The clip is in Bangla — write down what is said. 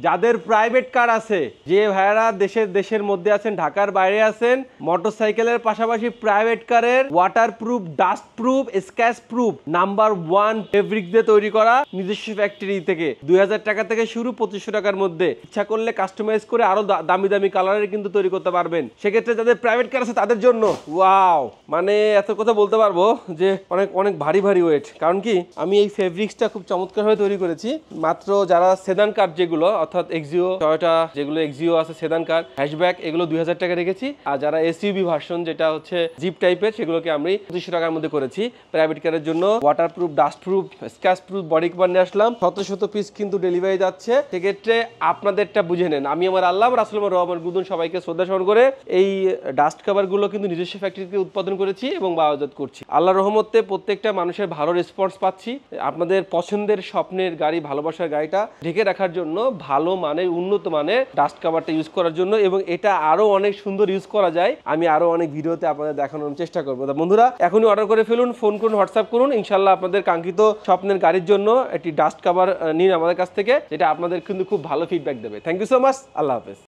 যাদের প্রাইভেট কার আছে, যে ভাইয়ারা দেশের মধ্যে আছেন, ঢাকার বাইরে আছেন, মোটরসাইকেলের পাশাপাশি প্রাইভেট কারের water proof, dust proof, scratch proof number 1 fabric দিয়ে তৈরি করা নিজস্ব ফ্যাক্টরি থেকে 2000 টাকা থেকে শুরু, 2500 টাকার মধ্যে। ইচ্ছা করলে কাস্টমাইজ করে আরো দামি দামি কালারের কিন্তু তৈরি করতে পারবেন। সেক্ষেত্রে যাদের প্রাইভেট কার আছে তাদের জন্য ওয়াও, মানে এত কথা বলতে পারবো যে অনেক অনেক ভারী ভারী ওয়েট। কারণ কি, আমি এই ফেব্রিক্সটা খুব চমৎকারভাবে তৈরি করেছি। মাত্র যারা সেদান কার যেগুলো, অর্থাৎ এক্সিও, টয়োটা যেগুলো এক্সিও আছে, সেদান কার, হ্যাশব্যাক, এগুলো 2000 টাকা রেখেছি। আর যারা এসইউভি ভার্সন যেটা হচ্ছে জিপ টাইপের, সেগুলোকে আমি 2500 টাকার মধ্যে করেছি। প্রাইভেট কারের জন্য water proof, dust proof, scratch proof body cover নিয়ে আসলাম। শত পিস কিন্তু ডেলিভারি যাচ্ছে। সেক্ষেত্রে আপনাদেরটা বুঝে নেন। আমি আমার আল্লাহ রাসূল রহমান গুদুন সবাইকে শ্রদ্ধা স্মরণ করে এই ডাস্ট কভার গুলো কিন্তু নিজস্ব ফ্যাক্টরিতে উৎপাদন করেছি এবং বাজারজাত করছি। আল্লাহর রহমতে প্রত্যেকটা মানুষের ভালো রেসপন্স পাচ্ছি। আপনাদের পছন্দের স্বপ্নের গাড়ি, ভালোবাসার গাড়িটা ঢেকে রাখার জন্য ভালো মানের, উন্নত মানের ডাস্ট কভারটা ইউজ করার জন্য, এবং এটা আরো অনেক সুন্দর ইউজ করা যায়। আমি আরো অনেক ভিডিওতে আপনাদের দেখানোর চেষ্টা করবো। বন্ধুরা, এখনই অর্ডার করে ফেলুন, ফোন করুন, হোয়াটসঅ্যাপ করুন। ইনশাল্লাহ আপনাদের কাঙ্ক্ষিত স্বপ্নের গাড়ির জন্য একটি ডাস্ট কভার নিন আমাদের কাছ থেকে, যেটা আপনাদের কিন্তু খুব ভালো ফিডব্যাক দেবে। Thank you so much. আল্লাহ হাফেজ।